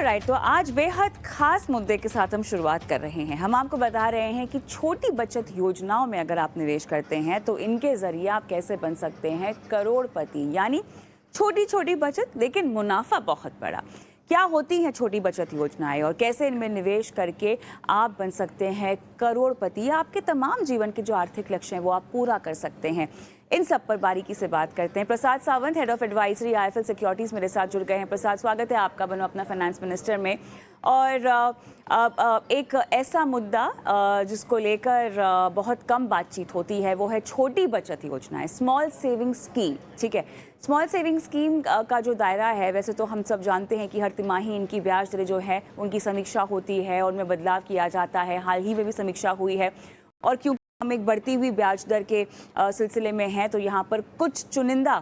Alright, तो आज बेहद खास मुद्दे के साथ हम शुरुआत कर रहे हैं। हम आपको बता रहे हैं कि छोटी बचत योजनाओं में अगर आप निवेश करते हैं तो इनके जरिए आप कैसे बन सकते हैं करोड़पति। यानी छोटी छोटी बचत लेकिन मुनाफा बहुत बड़ा। क्या होती हैं छोटी बचत योजनाएं और कैसे इनमें निवेश करके आप बन सकते हैं करोड़पति या आपके तमाम जीवन के जो आर्थिक लक्ष्य हैं वो आप पूरा कर सकते हैं, इन सब पर बारीकी से बात करते हैं। Prasad Sawant, head of advisory IIFL securities, मेरे साथ जुड़ गए हैं। प्रसाद, स्वागत है आपका बनो अपना फाइनेंस मिनिस्टर में। और एक ऐसा मुद्दा जिसको लेकर बहुत कम बातचीत होती है वो है छोटी बचत योजनाएं, स्मॉल सेविंग स्कीम। ठीक है, स्मॉल सेविंग स्कीम का जो दायरा है, वैसे तो हम सब जानते हैं कि हर तिमाही इनकी ब्याज दरें जो है उनकी समीक्षा होती है और उनमें बदलाव किया जाता है। हाल ही में भी समीक्षा हुई है और क्योंकि हम एक बढ़ती हुई ब्याज दर के सिलसिले में हैं तो यहाँ पर कुछ चुनिंदा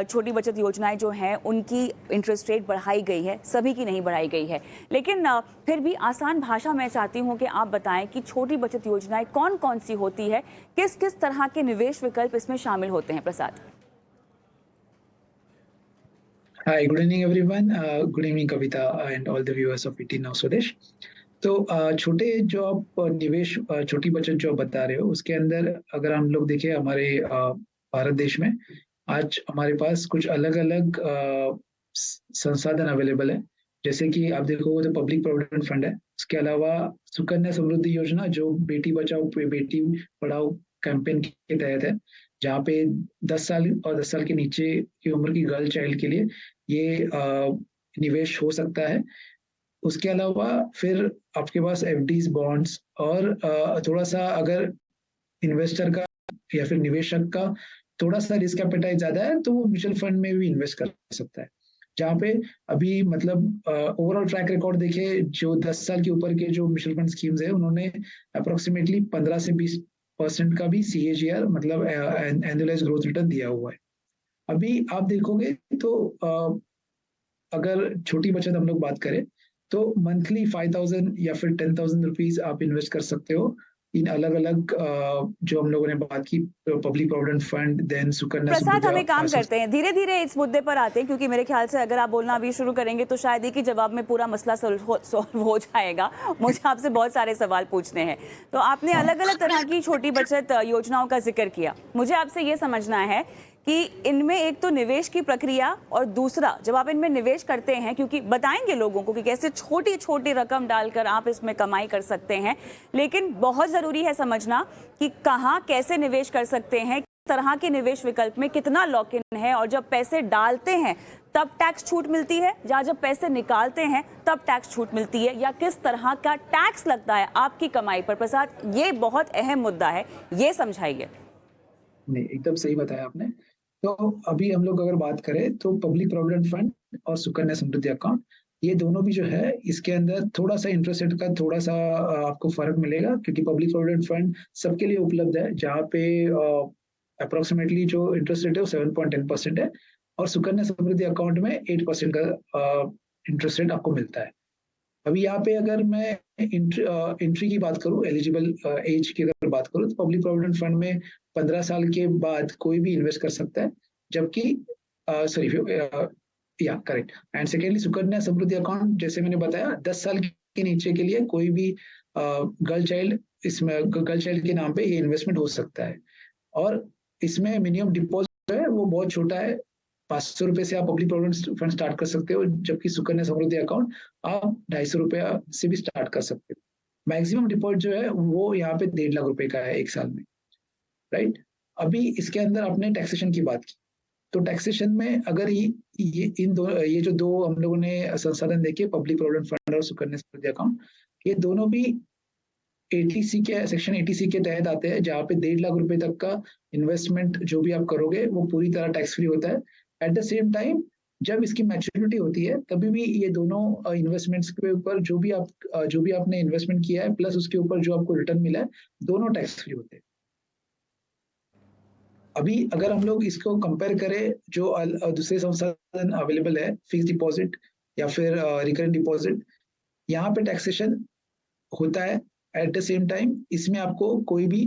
छोटी बचत योजनाएं जो हैं उनकी इंटरेस्ट रेट बढ़ाई गई है, सभी की नहीं बढ़ाई गई है। लेकिन फिर भी आसान भाषा में चाहती हूँ कि आप बताएं कि छोटी बचत योजनाएं कौन कौन सी होती है, किस किस तरह के निवेश विकल्प इसमें शामिल होते हैं। प्रसाद। Hi, good evening everyone. Good evening Kavita and all the viewers of ET Now Swadesh. तो छोटे जो आप निवेश छोटी बचत जो आप बता रहे हो उसके अंदर अगर हम लोग देखें हमारे भारत देश में आज हमारे पास कुछ अलग अलग संसाधन अवेलेबल है। जैसे कि आप देखोगे तो पब्लिक प्रोविडेंट फंड है, उसके अलावा सुकन्या समृद्धि योजना जो बेटी बचाओ बेटी पढ़ाओ कैंपेन के तहत है, जहाँ पे 10 साल और 10 साल के नीचे की उम्र की गर्ल चाइल्ड के लिए ये निवेश हो सकता है। उसके अलावा फिर आपके पास एफडीज, बॉन्ड्स और थोड़ा सा अगर इन्वेस्टर का या फिर निवेशक का थोड़ा सा रिस्क एपेटाइट ज्यादा है तो वो म्यूचुअल फंड में भी इन्वेस्ट कर सकता है, जहाँ पे अभी मतलब ओवरऑल ट्रैक रिकॉर्ड देखे जो 10 साल के ऊपर के जो म्यूचुअल फंड स्कीम्स है उन्होंने अप्रोक्सीमेटली 15 से 20% का भी CAGR मतलब एनुअलाइज ग्रोथ रिटर्न दिया हुआ है। अभी आप देखोगे तो अगर छोटी बचत हम लोग बात करें तो मंथली 5,000 या फिर 10,000 रुपीज आप इन्वेस्ट कर सकते हो इन अलग अलग जो हम लोगों ने बात की, public provident fund, then Sukanya Prasad, हम एक काम करते हैं, धीरे धीरे इस मुद्दे पर आते हैं क्योंकि मेरे ख्याल से अगर आप बोलना अभी शुरू करेंगे तो शायद ही कि जवाब में पूरा मसला सॉल्व हो जाएगा। मुझे आपसे बहुत सारे सवाल पूछने हैं। तो आपने अलग अलग तरह की छोटी बचत योजनाओं का जिक्र किया। मुझे आपसे ये समझना है कि इनमें एक तो निवेश की प्रक्रिया और दूसरा जब आप इनमें निवेश करते हैं, क्योंकि बताएंगे लोगों को कि कैसे छोटी छोटी रकम डालकर आप इसमें कमाई कर सकते हैं, लेकिन बहुत ज़रूरी है समझना कि कहाँ कैसे निवेश कर सकते हैं, किस तरह के निवेश विकल्प में कितना लॉक इन है, और जब पैसे डालते हैं तब टैक्स छूट मिलती है या जब पैसे निकालते हैं तब टैक्स छूट मिलती है, या किस तरह का टैक्स लगता है आपकी कमाई पर। प्रसाद, ये बहुत अहम मुद्दा है, ये समझाइए। नहीं, एकदम सही बताया आपने। तो अभी हम लोग अगर बात करें तो पब्लिक प्रोविडेंट फंड और सुकन्या समृद्धि अकाउंट, ये दोनों भी जो है इसके अंदर थोड़ा सा इंटरेस्ट रेट का थोड़ा सा आपको फर्क मिलेगा, क्योंकि पब्लिक प्रोविडेंट फंड सबके लिए उपलब्ध है, जहाँ पे अप्रोक्सीमेटली जो इंटरेस्ट रेट है वो 7.10% है, और सुकन्या समृद्धि अकाउंट में 8% का इंटरेस्ट रेट आपको मिलता है। अभी यहाँ पे अगर मैं एंट्री की बात करूँ, एलिजिबल एज की अगर बात करूँ, तो पब्लिक प्रोविडेंट फंड में 15 साल के बाद कोई भी इन्वेस्ट कर सकता है, जबकि या correct. And secondly Sukanya Samriddhi account, जैसे मैंने बताया, 10 साल के नीचे के लिए कोई भी गर्ल चाइल्ड, इसमें गर्ल चाइल्ड के नाम पे ये इन्वेस्टमेंट हो सकता है, और इसमें मिनिमम डिपॉजिट है वो बहुत छोटा है, 500 रुपए से आप पब्लिक प्रोविडेंट फंड स्टार्ट कर सकते हो, जबकि सुकन्या समृद्धि अकाउंट आप 250 रुपया से भी स्टार्ट कर सकते हो। मैक्सिमम डिपॉजिट जो है वो यहाँ पे 1.5 लाख रुपए का है एक साल में, राइट। अभी इसके अंदर आपने टैक्सेशन की बात की, तो टैक्सेशन में अगर ये जो दो हम लोगों ने संसाधन देखे, पब्लिक प्रोविडेंट फंड और सुकन्या समृद्धि अकाउंट, ये दोनों भी सेक्शन 80C के तहत आते हैं, जहाँ पे 1.5 लाख रुपए तक का इन्वेस्टमेंट जो भी आप करोगे वो पूरी तरह टैक्स फ्री होता है। एट द सेम टाइम जब इसकी मैच्योरिटी होती है तभी भी ये दोनों इन्वेस्टमेंट्स के ऊपर जो भी आपने इन्वेस्टमेंट किया है प्लस उसके ऊपर जो आपको रिटर्न मिला है, दोनों टैक्स फ्री होते हैं। अभी अगर हम लोग इसको कंपेयर करें जो दूसरे संसाधन अवेलेबल है, फिक्स डिपॉजिट या फिर रिकरेंट डिपॉजिट, यहाँ पे टैक्सेशन होता है। एट द सेम टाइम इसमें आपको कोई भी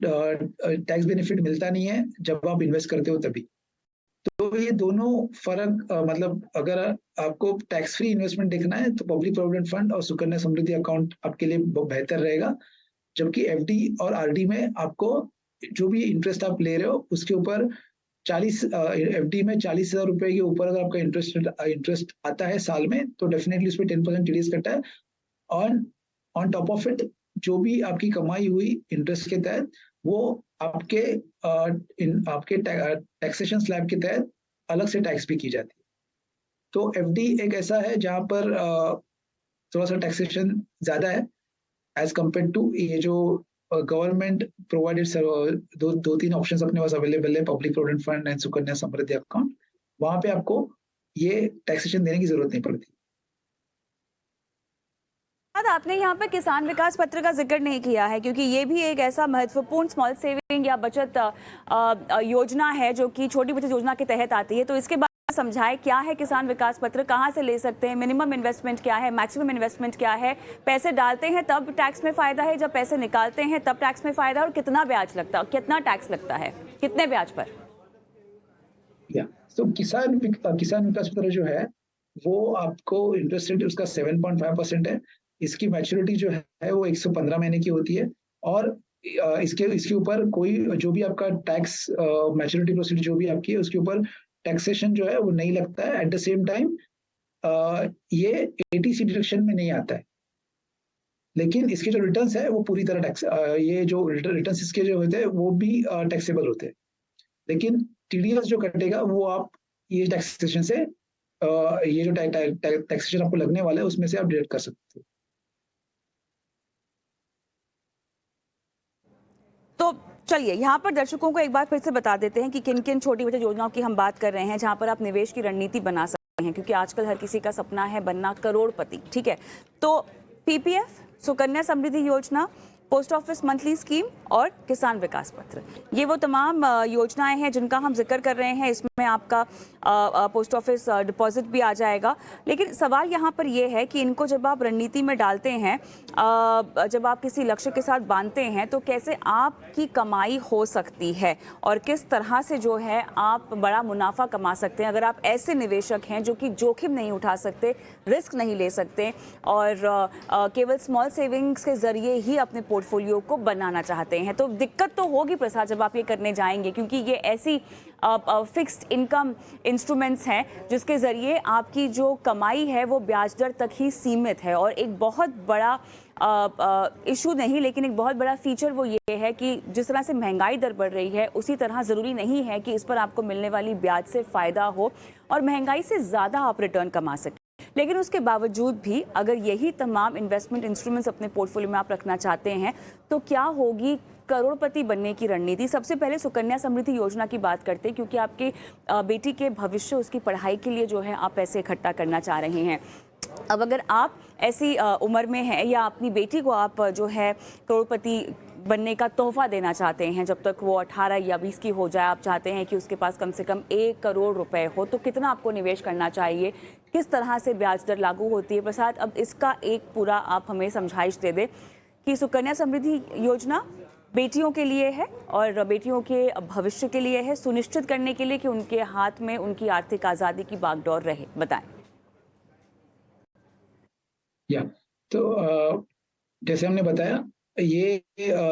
टैक्स बेनिफिट मिलता नहीं है जब आप इन्वेस्ट करते हो तभी। तो तो ये दोनों फ़र्क मतलब अगर आपको टैक्स फ्री इन्वेस्टमेंट देखना है तो पब्लिक प्रोविडेंट फंड और सुकन्या समृद्धि अकाउंट आपके लिए बेहतर रहेगा। जबकि एफडी और आरडी में आपको जो भी इंटरेस्ट आप ले रहे हो उसके ऊपर 40 एफडी में 40,000 रुपए के ऊपर अगर आपका इंटरेस्ट आता है साल में तो डेफिनेटली उसमें 10% टीडीएस कटता है। On on top of it जो भी आपकी कमाई हुई इंटरेस्ट के तहत वो आपके आपके टैक्सेशन स्लैब के तहत अलग से टैक्स भी की जाती है। तो एफडी एक ऐसा है जहां पर थोड़ा सा टैक्सेशन ज्यादा है एज कम्पेयर टू ये जो गवर्नमेंट प्रोवाइडेड दो तीन ऑप्शंस अपने पास अवेलेबल है, public provident fund and Sukanya Samriddhi account. वहां पे आपको ये टैक्सेशन देने की जरूरत नहीं पड़ती। आपने यहाँ पर किसान विकास पत्र का जिक्र नहीं किया है, क्योंकि ये भी एक ऐसा महत्वपूर्ण स्मॉल सेविंग या बचत योजना है जो कि छोटी बचत योजना के तहत आती है। तो इसके बारे में समझाएं, क्या है किसान विकास पत्र, कहाँ से ले सकते हैं, मिनिमम इन्वेस्टमेंट क्या है, मैक्सिमम इन्वेस्टमेंट क्या है, पैसे डालते हैं तब टैक्स में फायदा है, जब पैसे निकालते हैं तब टैक्स में फायदा है, और कितना ब्याज लगता है, कितना टैक्स लगता है, कितने ब्याज पर? तो किसान विकास पत्र जो है वो आपको इंटरेस्ट रेट उसका 7.5% है। इसकी मैच्योरिटी जो है वो 115 महीने की होती है और इसके ऊपर कोई जो भी आपका टैक्स मैच्योरिटी प्रोसीजर जो भी आपकी है उसके ऊपर टैक्सेशन जो है वो नहीं लगता है। एट द सेम टाइम ये एटीसी डिडक्शन में नहीं आता है, लेकिन इसके जो रिटर्न्स है वो पूरी तरह टैक्स ये जो रिटर्न्स इसके जो होते हैं वो भी टैक्सेबल होते हैं, लेकिन टीडीएस जो कटेगा वो आप ये टैक्सेशन से ये जो टैक्सेशन आपको लगने वाला है उसमें से आप डिडक्ट कर सकते हो। तो चलिए यहाँ पर दर्शकों को एक बार फिर से बता देते हैं कि किन किन छोटी बचत योजनाओं की हम बात कर रहे हैं जहाँ पर आप निवेश की रणनीति बना सकते हैं, क्योंकि आजकल हर किसी का सपना है बनना करोड़पति। ठीक है, तो पीपीएफ, सुकन्या समृद्धि योजना, पोस्ट ऑफिस मंथली स्कीम और किसान विकास पत्र, ये वो तमाम योजनाएं हैं जिनका हम जिक्र कर रहे हैं। इसमें आपका पोस्ट ऑफिस डिपॉजिट भी आ जाएगा। लेकिन सवाल यहाँ पर ये है कि इनको जब आप रणनीति में डालते हैं, जब आप किसी लक्ष्य के साथ बांधते हैं, तो कैसे आपकी कमाई हो सकती है और किस तरह से जो है आप बड़ा मुनाफा कमा सकते हैं अगर आप ऐसे निवेशक हैं जो कि जोखिम नहीं उठा सकते, रिस्क नहीं ले सकते और केवल स्मॉल सेविंग्स के जरिए ही अपने पोर्टफोलियो को बनाना चाहते हैं। तो दिक्कत तो होगी प्रसाद जब आप ये करने जाएंगे, क्योंकि ये ऐसी फिक्स्ड इनकम इंस्ट्रूमेंट्स हैं जिसके ज़रिए आपकी जो कमाई है वो ब्याज दर तक ही सीमित है। और एक बहुत बड़ा इशू नहीं, लेकिन एक बहुत बड़ा फीचर वो ये है कि जिस तरह से महंगाई दर बढ़ रही है उसी तरह ज़रूरी नहीं है कि इस पर आपको मिलने वाली ब्याज से फ़ायदा हो और महंगाई से ज़्यादा आप रिटर्न कमा सकें। लेकिन उसके बावजूद भी अगर यही तमाम इन्वेस्टमेंट इंस्ट्रूमेंट्स अपने पोर्टफोलियो में आप रखना चाहते हैं तो क्या होगी करोड़पति बनने की रणनीति। सबसे पहले सुकन्या समृद्धि योजना की बात करते हैं, क्योंकि आपके बेटी के भविष्य, उसकी पढ़ाई के लिए जो है आप पैसे इकट्ठा करना चाह रहे हैं। अब अगर आप ऐसी उम्र में हैं या अपनी बेटी को आप जो है करोड़पति बनने का तोहफा देना चाहते हैं, जब तक वो 18 या 20 की हो जाए, आप चाहते हैं कि उसके पास कम से कम 1 करोड़ रुपए हो, तो कितना आपको निवेश करना चाहिए, किस तरह से ब्याज दर लागू होती है। प्रसाद, अब इसका एक पूरा आप हमें समझाइश दे दें कि सुकन्या समृद्धि योजना बेटियों के लिए है और बेटियों के भविष्य के लिए है, सुनिश्चित करने के लिए कि उनके हाथ में उनकी आर्थिक आज़ादी की बागडोर रहे। बताएं। तो जैसे हमने बताया, ये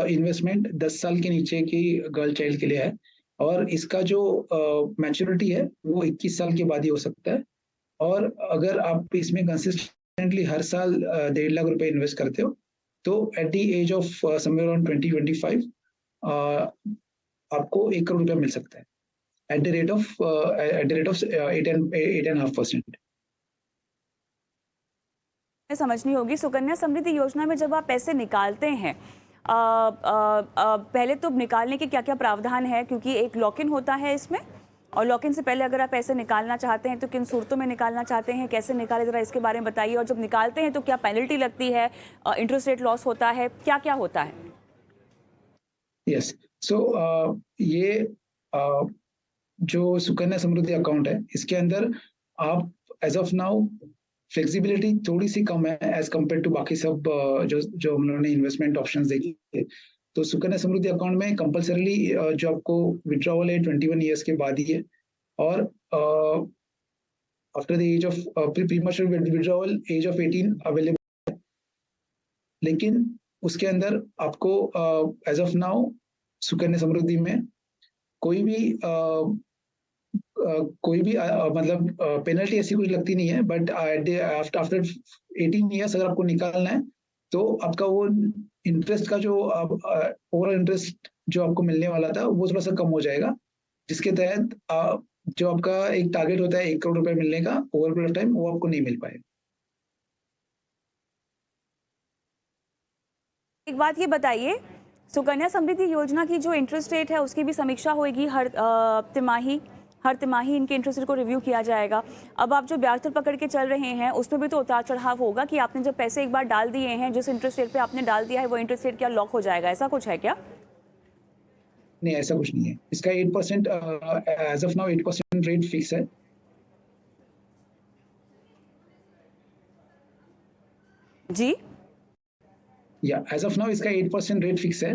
इन्वेस्टमेंट 10 साल के नीचे की गर्ल चाइल्ड के लिए है और इसका जो मैच्योरिटी है वो 21 साल के बाद ही हो सकता है। और अगर आप इसमें कंसिस्टेंटली हर साल 1.5 लाख रुपए इन्वेस्ट करते हो तो at the age of somewhere around 2025 आपको 1 करोड़ रुपया मिल सकता है एट द रेट ऑफ 8.5%। समझनी होगी, सुकन्या समृद्धि योजना में जब आप पैसे निकालते हैं, पहले तो निकालने के क्या क्या प्रावधान है, क्योंकि एक लॉक इन होता है इसमें, और लॉक इन से पहले अगर आप पैसे निकालना चाहते हैं तो किन सूरतों में निकालना चाहते हैं, कैसे निकाले, जरा इसके बारे में बताइए। और जब निकालते हैं तो क्या पेनल्टी लगती है, इंटरेस्ट रेट लॉस होता है, क्या क्या होता है? यस, सो ये जो सुकन्या समृद्धि अकाउंट है इसके अंदर आप एज ऑफ नाउ फ्लेक्सिबिलिटी थोड़ी सी कम है एज कम्पेयर टू बाकी सब जो हम लोगों ने इन्वेस्टमेंट ऑप्शंस देखे। तो सुकन्या समृद्धि अकाउंट में कंपलसरीली जो आपको विड्रॉवल है 21 ईयर्स के बाद ही है और after the age of premature withdrawal age of 18 available, लेकिन उसके अंदर आपको age of now Sukanya Samriddhi में कोई भी मतलब पेनल्टी ऐसी कुछ लगती नहीं है, बट आफ्टर 18 ईयर्स अगर आपको निकालना है तो आपका वो इंटरेस्ट का जो ओवरऑल इंटरेस्ट जो आपको मिलने वाला था वो थोड़ा सा कम हो जाएगा, जिसके तहत जो आपका एक टारगेट होता है 1 करोड़ रुपए मिलने का ओवर पीरियड ऑफ टाइम, वो आपको नहीं मिल पाएगा। एक बात ये बताइए, सुकन्या समृद्धि योजना की जो इंटरेस्ट रेट है उसकी भी समीक्षा होगी हर तिमाही इनके इंटरेस्ट रेट को रिव्यू किया जाएगा। अब आप जो ब्याज दर पकड़ के चल रहे हैं उसमें भी तो उतार चढ़ाव होगा कि आपने जब पैसे एक बार डाल दिए हैं, जिस इंटरेस्ट रेट पे आपने डाल दिया है वो इंटरेस्ट रेट क्या लॉक हो जाएगा, ऐसा कुछ है क्या? नहीं, ऐसा कुछ नहीं है। इसका 8% age of now 8% rate fix है। जी, या एज ऑफ नाउ इसका 8% रेट फिक्स है।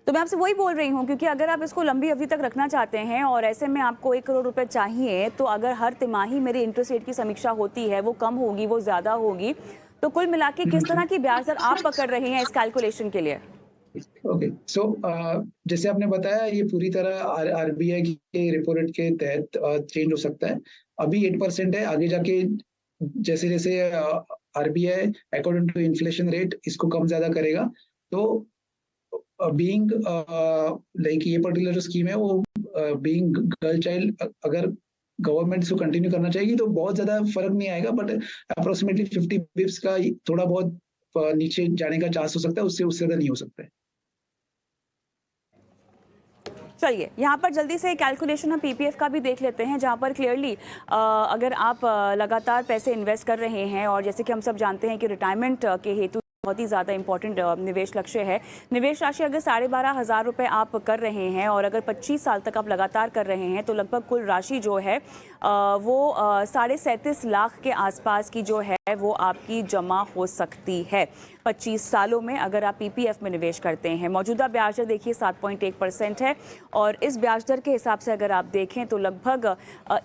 तो मैं आपसे वही बोल रही हूँ, क्योंकि अगर आप इसको लंबी अवधि तक रखना चाहते हैं और ऐसे में आपको 1 करोड़ रुपए चाहिए, तो अगर हर तिमाही मेरी इंटरेस्ट रेट की समीक्षा होती है, वो कम होगी, वो ज्यादा होगी, तो कुल मिला के किस तरह की ब्याज दर आप पकड़ रहे हैं इस कैलकुलेशन के लिए? ओके, सो जैसे आपने बताया ये पूरी तरह आरबीआई के रेपो रेट के तहत चेंज हो सकता है। अभी 8% है, आगे जाके जैसे जैसे RBI according to inflation rate इसको कम ज्यादा करेगा, तो बीइंग लाइक ये पर्टिकुलर जो स्कीम है वो बीइंग गर्ल चाइल्ड, अगर गवर्नमेंट इसको कंटिन्यू करना चाहेगी तो बहुत ज्यादा फर्क नहीं आएगा, बट अप्रोक्सीमेटली 50 बिप्स का थोड़ा बहुत नीचे जाने का चांस हो सकता है, उससे ज्यादा नहीं हो सकता है। चलिए, यहाँ पर जल्दी से कैलकुलेशन हम पीपीएफ का भी देख लेते हैं, जहाँ पर क्लियरली अगर आप लगातार पैसे इन्वेस्ट कर रहे हैं और जैसे कि हम सब जानते हैं कि रिटायरमेंट के हेतु बहुत ही ज़्यादा इंपॉर्टेंट निवेश लक्ष्य है। निवेश राशि अगर 12,500 रुपये आप कर रहे हैं और अगर 25 साल तक आप लगातार कर रहे हैं, तो लगभग कुल राशि जो है वो 37.5 लाख के आसपास की जो है वो आपकी जमा हो सकती है 25 सालों में, अगर आप पीपीएफ में निवेश करते हैं। मौजूदा ब्याज दर देखिए 7.1% है और इस ब्याज दर के हिसाब से अगर आप देखें तो लगभग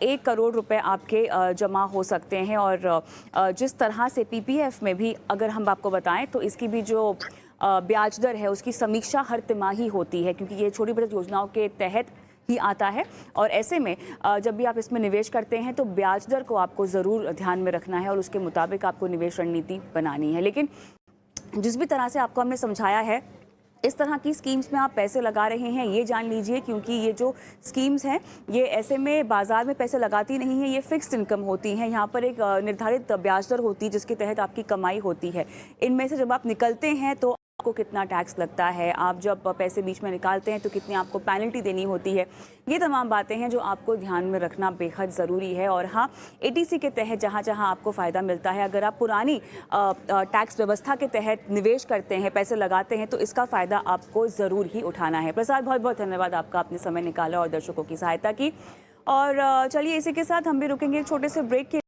1 करोड़ रुपए आपके जमा हो सकते हैं। और जिस तरह से पीपीएफ में भी अगर हम आपको बताएं तो इसकी भी जो ब्याज दर है उसकी समीक्षा हर तिमाही होती है, क्योंकि ये छोटी बचत योजनाओं के तहत ही आता है। और ऐसे में जब भी आप इसमें निवेश करते हैं तो ब्याज दर को आपको ज़रूर ध्यान में रखना है और उसके मुताबिक आपको निवेश रणनीति बनानी है। लेकिन जिस भी तरह से आपको हमने समझाया है, इस तरह की स्कीम्स में आप पैसे लगा रहे हैं ये जान लीजिए, क्योंकि ये जो स्कीम्स हैं ये ऐसे में बाजार में पैसे लगाती नहीं है, ये फिक्स्ड इनकम होती हैं। यहाँ पर एक निर्धारित ब्याज दर होती है जिसके तहत आपकी कमाई होती है। इनमें से जब आप निकलते हैं तो आपको कितना टैक्स लगता है, आप जब पैसे बीच में निकालते हैं तो कितनी आपको पेनल्टी देनी होती है, ये तमाम बातें हैं जो आपको ध्यान में रखना बेहद ज़रूरी है। और हाँ, एटीसी के तहत जहाँ जहाँ आपको फ़ायदा मिलता है, अगर आप पुरानी टैक्स व्यवस्था के तहत निवेश करते हैं, पैसे लगाते हैं, तो इसका फ़ायदा आपको ज़रूर ही उठाना है। प्रसाद, बहुत बहुत धन्यवाद आपका, आपने समय निकाला और दर्शकों की सहायता की। और चलिए इसी के साथ हम भी रुकेंगे छोटे से ब्रेक के